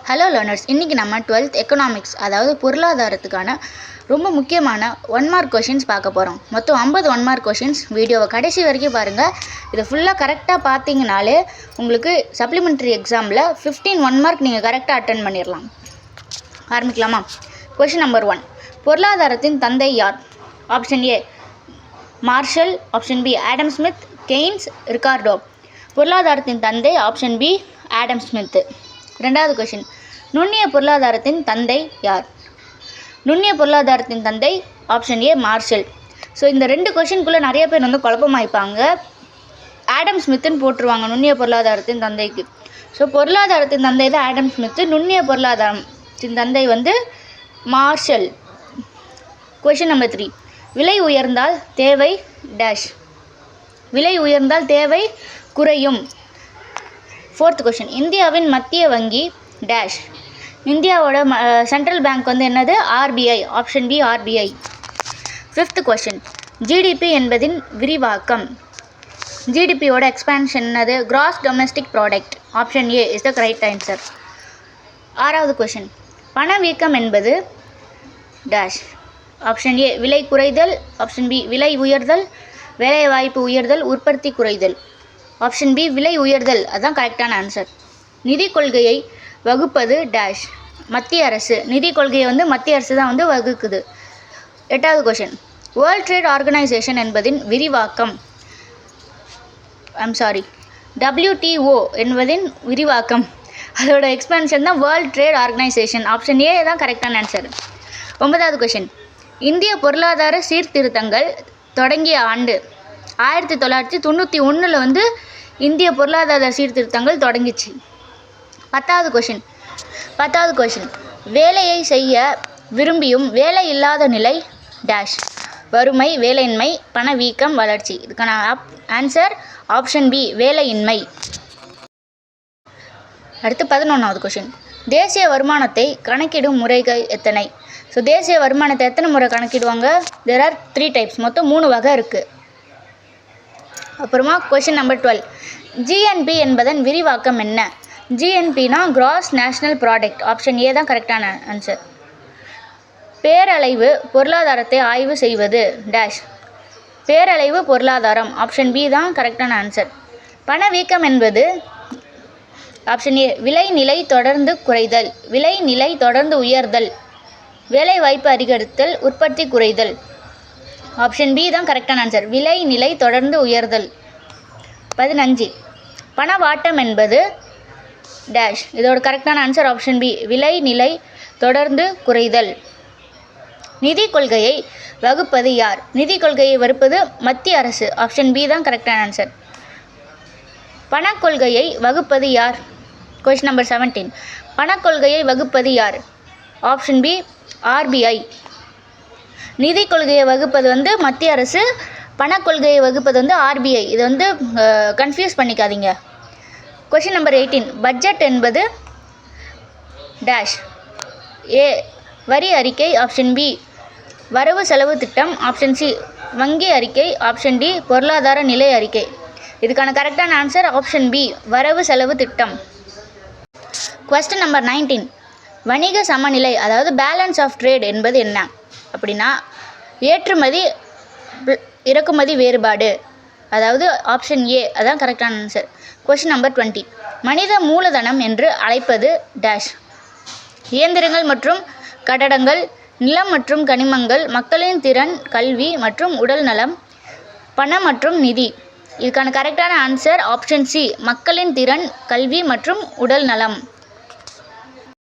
Hello learners, இன்றைக்கி நம்ம 12th economics அதாவது பொருளாதாரத்துக்கான ரொம்ப முக்கியமான 1 மார்க் கொஷின்ஸ் பார்க்க போகிறோம். மொத்தம் 50 1 மார்க் கொஷின்ஸ். வீடியோவை கடைசி வரைக்கும் பாருங்கள். இதை ஃபுல்லாக கரெக்டாக பார்த்தீங்கனாலே உங்களுக்கு சப்ளிமெண்ட்ரி எக்ஸாமில் 15 1 மார்க் நீங்கள் கரெக்டாக அட்டன் பண்ணிடலாம். ஆரம்பிக்கலாமா? Question number 1. பொருளாதாரத்தின் தந்தை யார்? Option A Marshall, option B Adam Smith, Keynes, Ricardo. பொருளாதாரத்தின் தந்தை ஆப்ஷன் பி ஆடம் ஸ்மித். ரெண்டாவது கொஷின், நுண்ணிய பொருளாதாரத்தின் தந்தை யார்? நுண்ணிய பொருளாதாரத்தின் தந்தை ஆப்ஷன் ஏ மார்ஷல். ஸோ இந்த ரெண்டு கொஷினுக்குள்ளே நிறைய பேர் குழப்பமாயிப்பாங்க. ஆடம் ஸ்மித்துன்னு போட்டுருவாங்க நுண்ணிய பொருளாதாரத்தின் தந்தைக்கு. ஸோ பொருளாதாரத்தின் தந்தை தான் ஆடம் ஸ்மித்து, நுண்ணிய பொருளாதாரத்தின் தந்தை மார்ஷல். Question number 3. விலை உயர்ந்தால் தேவை டேஷ். விலை உயர்ந்தால் தேவை குறையும். ஃபோர்த் கொஷின், இந்தியாவின் மத்திய வங்கி டேஷ். இந்தியாவோட சென்ட்ரல் பேங்க் என்னது? RBI. Option B RBI. Fifth question, GDP என்பதின் விரிவாக்கம். ஜிடிபியோட எக்ஸ்பான்ஷன் என்னது? Gross domestic product. Option A is the correct answer. ஆறாவது கொஷின், பணவீக்கம் என்பது டேஷ். ஆப்ஷன் ஏ விலை குறைதல், ஆப்ஷன் பி விலை உயர்தல், வேலைவாய்ப்பு உயர்தல், உற்பத்தி குறைதல். ஆப்ஷன் பி விலை உயர்தல், அதுதான் கரெக்டான ஆன்சர். நிதி கொள்கையை வகுப்பது டேஷ். மத்திய அரசு. நிதி கொள்கையை மத்திய அரசு தான் வகுக்குது. எட்டாவது கொஷின், வேர்ல்ட் ட்ரேட் ஆர்கனைசேஷன் என்பதின் விரிவாக்கம். WTO என்பதின் விரிவாக்கம், அதோட எக்ஸ்பென்ஷன் தான் world trade organisation. Option A தான் கரெக்டான ஆன்சர். ஒன்பதாவது கொஷின், இந்திய பொருளாதார சீர்திருத்தங்கள் தொடங்கிய ஆண்டு. 1991 இந்திய பொருளாதார சீர்திருத்தங்கள் தொடங்கிச்சு. பத்தாவது கொஷின், வேலையை செய்ய விரும்பியும் வேலை இல்லாத நிலை டேஷ். வறுமை, வேலையின்மை, பணவீக்கம், வளர்ச்சி. இதுக்கான ஆன்சர் ஆப்ஷன் பி வேலையின்மை. அடுத்து 11வது கொஷின், தேசிய வருமானத்தை கணக்கிடும் முறைகள் எத்தனை? ஸோ தேசிய வருமானத்தை எத்தனை முறை கணக்கிடுவாங்க? There are 3 types. மொத்தம் 3 வகை இருக்குது. அப்புறமா கொஷின் நம்பர் 12, ஜிஎன்பி என்பதன் விரிவாக்கம் என்ன? ஜிஎன்பினா gross national product. Option A தான் கரெக்டான ஆன்சர். பேரளவு பொருளாதாரத்தை ஆய்வு செய்வது டேஷ். பேரளவு பொருளாதாரம். ஆப்ஷன் பி தான் கரெக்டான ஆன்சர். பணவீக்கம் என்பது ஆப்ஷன் ஏ விலை நிலை தொடர்ந்து குறைதல், விலை நிலை தொடர்ந்து உயர்தல், வேலைவாய்ப்பு அதிகரித்தல், உற்பத்தி குறைதல். ஆப்ஷன் பி தான் கரெக்டான ஆன்சர். விலை நிலை தொடர்ந்து உயர்தல். 15, பணவாட்டம் என்பது டேஷ். இதோட கரெக்டான ஆன்சர் ஆப்ஷன் பி விலை நிலை தொடர்ந்து குறைதல். நிதி கொள்கையை வகுப்பது யார்? நிதி கொள்கையை வகுப்பது மத்திய அரசு. ஆப்ஷன் பி தான் கரெக்டான ஆன்சர். பணக்கொள்கையை வகுப்பது யார்? கொஸ்டின் நம்பர் 17, பணக்கொள்கையை வகுப்பது யார்? Option B RBI. நிதி கொள்கையை வகுப்பது மத்திய அரசு, பணக்கொள்கையை வகுப்பது ஆர்பிஐ. இது கன்ஃபியூஸ் பண்ணிக்காதீங்க. கொஷின் நம்பர் 18, பட்ஜெட் என்பது டேஷ். ஏ வரி அறிக்கை. ஆப்ஷன் பி வரவு செலவு திட்டம். ஆப்ஷன் சி வங்கி அறிக்கை. ஆப்ஷன் டி பொருளாதார நிலை அறிக்கை. இதுக்கான கரெக்டான ஆன்சர் ஆப்ஷன் பி வரவு செலவு திட்டம். கொஸ்டின் நம்பர் 19, வணிக சமநிலை அதாவது பேலன்ஸ் ஆஃப் ட்ரேட் என்பது என்ன? அப்படின்னா ஏற்றுமதி இறக்குமதி வேறுபாடு, அதாவது ஆப்ஷன் ஏ அதான் கரெக்டான ஆன்சர். கொஸ்டின் நம்பர் 20, மனித மூலதனம் என்று அழைப்பது டேஷ். இயந்திரங்கள் மற்றும் கட்டடங்கள், நிலம் மற்றும் கனிமங்கள், மக்களின் திறன், கல்வி மற்றும் உடல் நலம், பணம் மற்றும் நிதி. இதுக்கான கரெக்டான ஆன்சர் ஆப்ஷன் சி மக்களின் திறன், கல்வி மற்றும் உடல் நலம்.